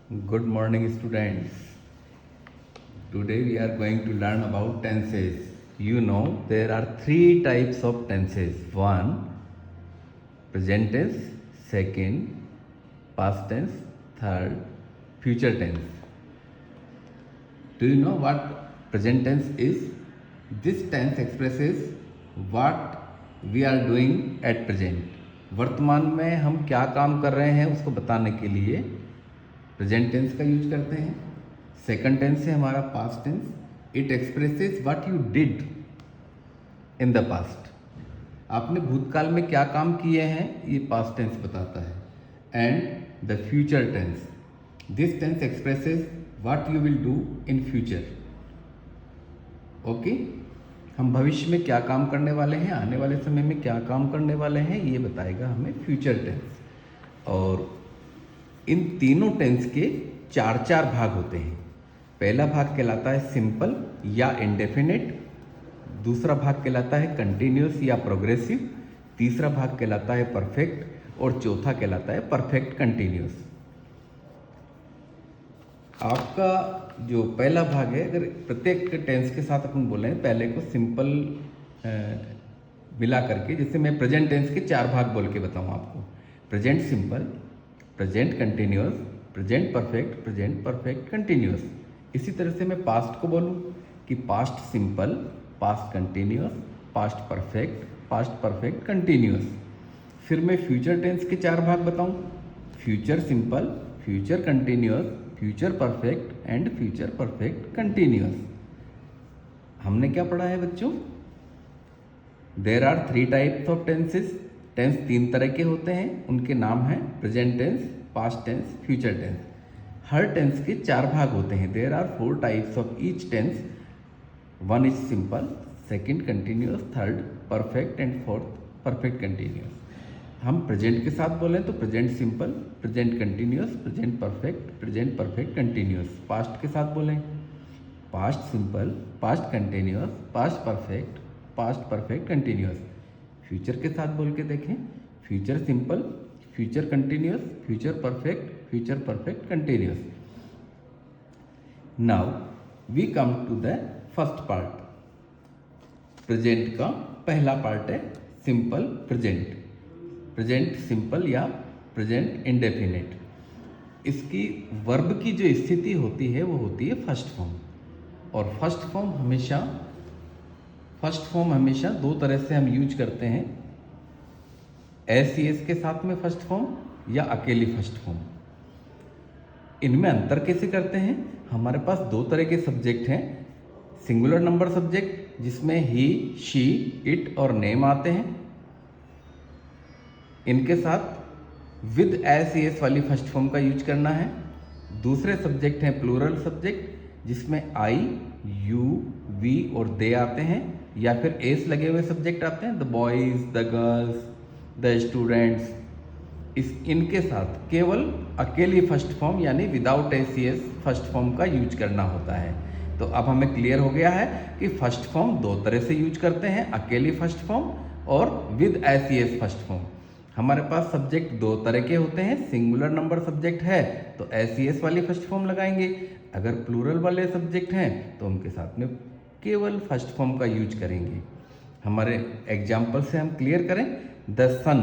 Good morning, students. Today we are going to learn about tenses. You know there are three types of tenses. One, present tense. Second, past tense. Third, future tense. Do you know what present tense is? This tense expresses what we are doing at present. वर्तमान में हम क्या काम कर रहे हैं उसको बताने के लिए प्रेजेंट टेंस का यूज करते हैं. सेकंड टेंस है हमारा past tense. It expresses what you did in the past. आपने भूतकाल में क्या काम किए हैं ये पास्ट टेंस बताता है. And the future tense, this tense expresses what you will do in future. Okay, हम भविष्य में क्या काम करने वाले हैं, आने वाले समय में क्या काम करने वाले हैं, ये बताएगा हमें फ्यूचर टेंस. और इन तीनों टेंस के चार चार भाग होते हैं. पहला भाग कहलाता है सिंपल या इंडेफिनिट. दूसरा भाग कहलाता है कंटिन्यूस या प्रोग्रेसिव. तीसरा भाग कहलाता है परफेक्ट और चौथा कहलाता है परफेक्ट कंटिन्यूस. आपका जो पहला भाग है, अगर प्रत्येक टेंस के साथ अपन बोलें पहले को सिंपल मिला करके, जैसे मैं प्रेजेंट टेंस के चार भाग बोल के बताऊँ आपको. Present simple, present continuous, present perfect, present perfect continuous. इसी तरह से मैं पास्ट को बोलूँ कि past simple, past continuous, past perfect, past perfect continuous. फिर मैं फ्यूचर टेंस के चार भाग बताऊँ. Future simple, future continuous, future perfect and future perfect continuous. हमने क्या पढ़ा है बच्चों? There are three types of tenses. Tense तीन तरह के होते हैं, उनके नाम हैं present tense, past tense, future tense. हर टेंस के चार भाग होते हैं. There are four types of each tense. One is simple, second continuous, third perfect and fourth perfect continuous. हम प्रेजेंट के साथ बोलें तो present simple, present continuous, present perfect, present perfect continuous. Past के साथ बोलें past simple, past continuous, past perfect, past perfect continuous. Future के साथ बोल के देखें future simple, future continuous, future perfect, future perfect continuous. Now we come to the first part. Present का पहला पार्ट है सिंपल प्रेजेंट. प्रेजेंट सिंपल या present indefinite. इसकी वर्ब की जो स्थिति होती है वो होती है फर्स्ट फॉर्म. और फर्स्ट फॉर्म हमेशा दो तरह से हम यूज करते हैं. एस के साथ में फर्स्ट फॉर्म या अकेली फर्स्ट फॉर्म. इनमें अंतर कैसे करते हैं? हमारे पास दो तरह के सब्जेक्ट हैं. सिंगुलर नंबर सब्जेक्ट जिसमें ही, शी, इट और नेम आते हैं. इनके साथ विद एस वाली फर्स्ट फॉर्म का यूज करना है. दूसरे सब्जेक्ट हैं प्लूरल सब्जेक्ट जिसमें आई, यू, वी और दे आते हैं, या फिर एस लगे हुए सब्जेक्ट आते हैं. The boys, the girls, the students. इनके साथ केवल अकेली फर्स्ट फॉर्म यानी विदाउट एस फर्स्ट फॉर्म का यूज करना होता है. तो अब हमें क्लियर हो गया है कि फर्स्ट फॉर्म दो तरह से यूज करते हैं, अकेली फर्स्ट फॉर्म और विद एस फर्स्ट फॉर्म. हमारे पास सब्जेक्ट दो तरह के होते हैं. सिंगुलर नंबर सब्जेक्ट है तो एस वाली फर्स्ट फॉर्म लगाएंगे. अगर प्लूरल वाले सब्जेक्ट हैं तो उनके साथ में केवल फर्स्ट फॉर्म का यूज करेंगे. हमारे एग्जाम्पल से हम क्लियर करें. The sun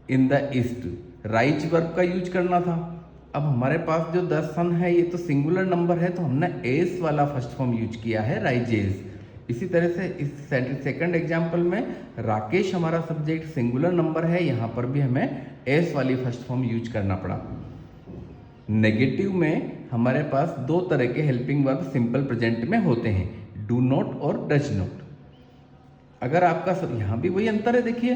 in the east, rise verb का यूज करना था. अब हमारे पास जो द सन है ये तो सिंगुलर नंबर है तो हमने एस वाला फर्स्ट फॉर्म यूज किया है, राइजेज. इसी तरह से इस सेकंड एग्जाम्पल में राकेश हमारा सब्जेक्ट सिंगुलर नंबर है, यहाँ पर भी हमें एस वाली फर्स्ट फॉर्म यूज करना पड़ा. नेगेटिव में हमारे पास दो तरह के हेल्पिंग वर्ब सिंपल प्रेजेंट में होते हैं, डू नॉट और डज नॉट. अगर आपका यहाँ भी वही अंतर है. देखिए,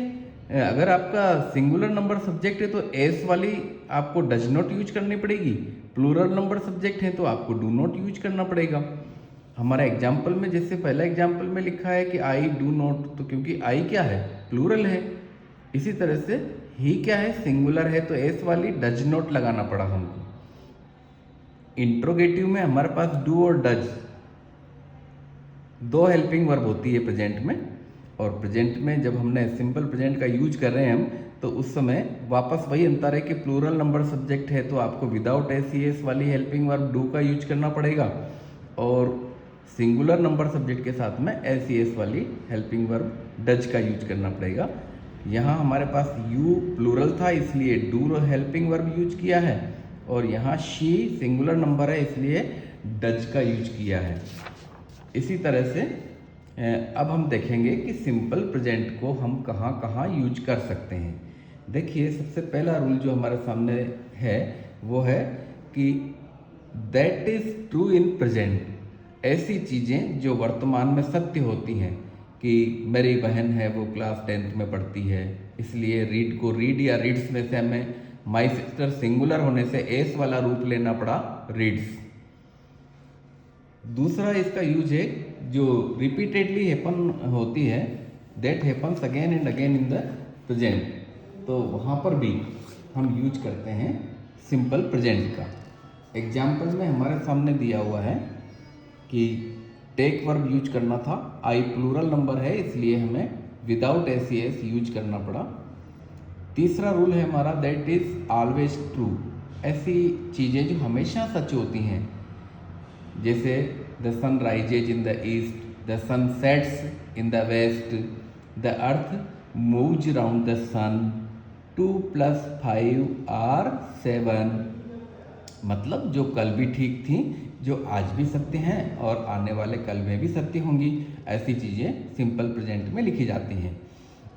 अगर आपका सिंगुलर नंबर सब्जेक्ट है तो एस वाली आपको डज नॉट यूज करनी पड़ेगी. प्लूरल नंबर सब्जेक्ट है तो आपको डू नॉट यूज करना पड़ेगा. हमारा एग्जाम्पल में जैसे पहला एग्जाम्पल में लिखा है कि आई डू नॉट, तो क्योंकि आई क्या है, प्लूरल है. इसी तरह से ही क्या है, सिंगुलर है, तो एस वाली डज नॉट लगाना पड़ा हमको. इंट्रोगेटिव में हमारे पास डू और डज दो हेल्पिंग वर्ब होती है प्रेजेंट में. और प्रेजेंट में जब हमने सिंपल प्रेजेंट का यूज कर रहे हैं हम तो उस समय वापस वही अंतर है कि प्लूरल नंबर सब्जेक्ट है तो आपको विदाउट एस वाली हेल्पिंग वर्ब डू का यूज करना पड़ेगा, और सिंगुलर नंबर सब्जेक्ट के साथ में एस वाली हेल्पिंग वर्ब डज का यूज करना पड़ेगा। यहाँ हमारे पास यू प्लूरल था इसलिए डू हेल्पिंग वर्ब यूज किया है, और यहाँ शी सिंगुलर नंबर है इसलिए डज का यूज किया है। इसी तरह से अब हम देखेंगे कि सिंपल प्रेजेंट को हम कहाँ कहाँ यूज कर सकते हैं। देखिए सबसे पहला रूल जो हमारे सामने है वो है कि that is true in present. ऐसी चीज़ें जो वर्तमान में सत्य होती हैं, कि मेरी बहन है वो क्लास 10th में पढ़ती है, इसलिए रीड को रीड या रीड्स में से हमें माई सिस्टर सिंगुलर होने से एस वाला रूप लेना पड़ा रीड्स। दूसरा इसका यूज है जो रिपीटेडली हैपन होती है, that happens again and again in the present, तो वहाँ पर भी हम यूज करते हैं सिंपल प्रेजेंट का। एग्जाम्पल में हमारे सामने दिया हुआ है कि टेक वर्ब यूज करना था, आई प्लूरल नंबर है इसलिए हमें विदाउट एस यूज करना पड़ा। तीसरा रूल है हमारा दैट इज ऑलवेज ट्रू। ऐसी चीज़ें जो हमेशा सच होती हैं, जैसे the sun rises in the east, the sun sets in the west, the earth moves around the sun, 2 + 5 = 7। मतलब जो कल भी ठीक थी, जो आज भी सत्य हैं और आने वाले कल में भी सत्य होंगी, ऐसी चीज़ें सिंपल प्रेजेंट में लिखी जाती हैं।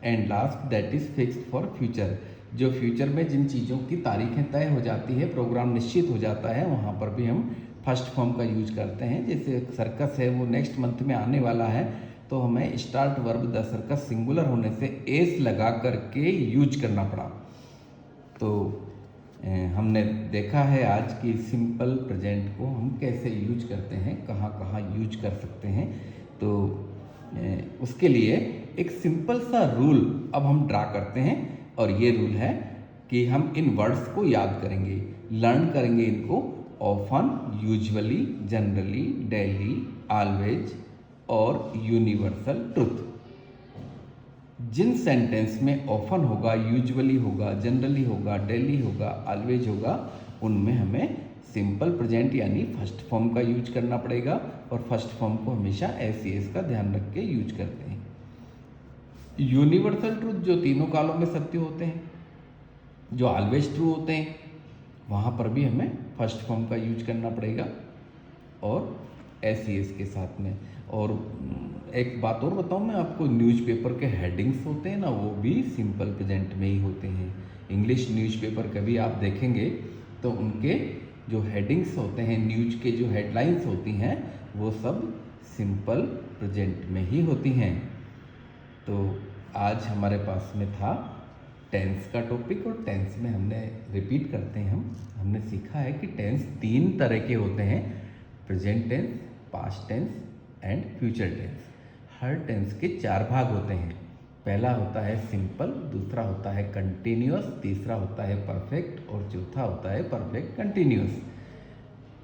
And last that is fixed for future. जो फ्यूचर में जिन चीज़ों की तारीखें तय हो जाती है, प्रोग्राम निश्चित हो जाता है, वहाँ पर भी हम फर्स्ट फॉर्म का यूज करते हैं। जैसे सर्कस है वो नेक्स्ट मंथ में आने वाला है, तो हमें start verb the circus singular होने से एस लगा करके यूज करना पड़ा। तो हमने देखा है आज की सिंपल प्रेजेंट को हम कैसे यूज करते हैं, कहाँ कहाँ यूज कर सकते हैं। तो उसके लिए एक सिंपल सा रूल अब हम ड्रा करते हैं, और ये रूल है कि हम इन वर्ड्स को याद करेंगे, लर्न करेंगे इनको। Often, usually, generally, daily, always और यूनिवर्सल ट्रुथ। जिन सेंटेंस में ऑफन होगा, यूजुअली होगा, जनरली होगा, डेली होगा, ऑलवेज होगा, उनमें हमें सिंपल प्रेजेंट यानी फर्स्ट फॉर्म का यूज करना पड़ेगा, और फर्स्ट फॉर्म को हमेशा एस का ध्यान रख के यूज करते हैं। यूनिवर्सल ट्रूथ जो तीनों कालों में सत्य होते हैं, जो ऑलवेज ट्रू होते हैं, वहाँ पर भी हमें फर्स्ट फॉर्म का यूज करना पड़ेगा और एस के साथ में। और एक बात और बताऊँ मैं आपको, न्यूज़पेपर के हेडिंग्स होते हैं ना, वो भी सिंपल प्रेजेंट में ही होते हैं। इंग्लिश न्यूज़पेपर कभी आप देखेंगे तो उनके जो हेडिंग्स होते हैं, न्यूज़ के जो हेडलाइंस होती हैं, वो सब सिंपल प्रेजेंट में ही होती हैं। तो आज हमारे पास में था टेंस का टॉपिक, और टेंस में हमने रिपीट करते हैं, हमने सीखा है कि टेंस 3 तरह के होते हैं, present tense, past tense and future tense. हर टेंस के 4 भाग होते हैं। पहला होता है सिंपल, दूसरा होता है कंटिन्यूअस, तीसरा होता है परफेक्ट और चौथा होता है परफेक्ट कंटिन्यूअस।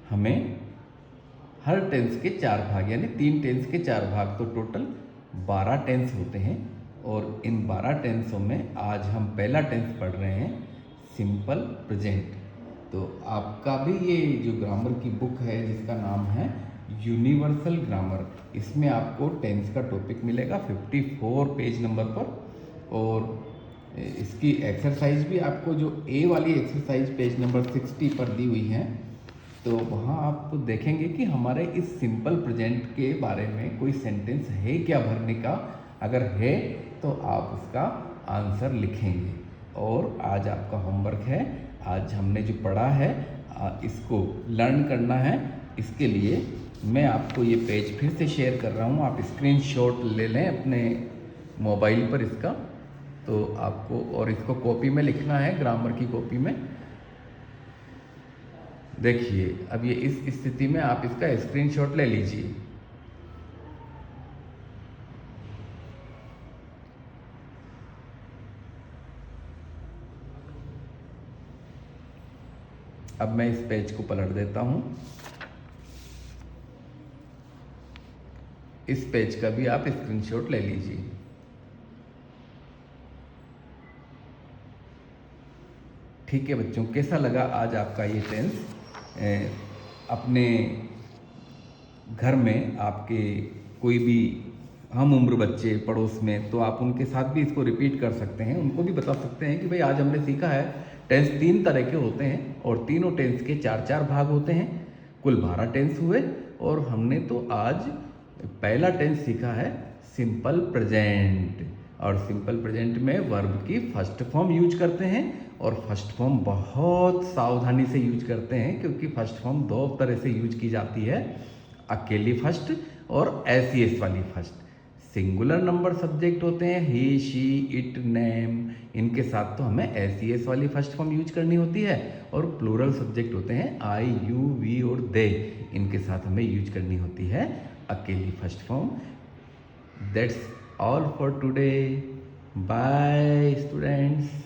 हमें हर टेंस के 4 भाग यानी 3 टेंस के 4 भाग, तो टोटल 12 टेंस होते हैं। और इन 12 टेंसों में आज हम पहला टेंस पढ़ रहे हैं, सिंपल प्रेजेंट। तो आपका भी ये जो ग्रामर की बुक है जिसका नाम है यूनिवर्सल ग्रामर, इसमें आपको टेंस का टॉपिक मिलेगा 54 पेज नंबर पर, और इसकी एक्सरसाइज भी आपको जो ए वाली एक्सरसाइज पेज नंबर 60 पर दी हुई है। तो वहाँ आप देखेंगे कि हमारे इस सिंपल प्रेजेंट के बारे में कोई सेंटेंस है क्या भरने का, अगर है तो आप उसका आंसर लिखेंगे। और आज आपका होमवर्क है, आज हमने जो पढ़ा है इसको लर्न करना है। इसके लिए मैं आपको ये पेज फिर से शेयर कर रहा हूँ, आप स्क्रीनशॉट ले लें अपने मोबाइल पर इसका, तो आपको और इसको कॉपी में लिखना है, ग्रामर की कॉपी में। देखिए अब ये इस स्थिति में आप इसका स्क्रीनशॉट ले लीजिए। अब मैं इस पेज को पलट देता हूं, इस पेज का भी आप स्क्रीनशॉट ले लीजिए। ठीक है बच्चों, कैसा लगा आज आपका ये टेंस? अपने घर में आपके कोई भी हम उम्र बच्चे पड़ोस में, तो आप उनके साथ भी इसको रिपीट कर सकते हैं, उनको भी बता सकते हैं कि भाई आज हमने सीखा है टेंस 3 तरह के होते हैं और तीनों टेंस के 4-4 भाग होते हैं, कुल 12 टेंस हुए। और हमने तो आज पहला टेंस सीखा है सिंपल प्रेजेंट, और सिंपल प्रेजेंट में वर्ब की फर्स्ट फॉर्म यूज करते हैं, और फर्स्ट फॉर्म बहुत सावधानी से यूज करते हैं क्योंकि फर्स्ट फॉर्म 2 तरह से यूज की जाती है, अकेली फर्स्ट और एस वाली फर्स्ट। सिंगुलर नंबर सब्जेक्ट होते हैं ही, शी, इट, नेम, इनके साथ तो हमें एस वाली फर्स्ट फॉर्म यूज करनी होती है, और प्लूरल सब्जेक्ट होते हैं आई, यू, वी और दे, इनके साथ हमें यूज करनी होती है अकेली first form. That's all for today. Bye students.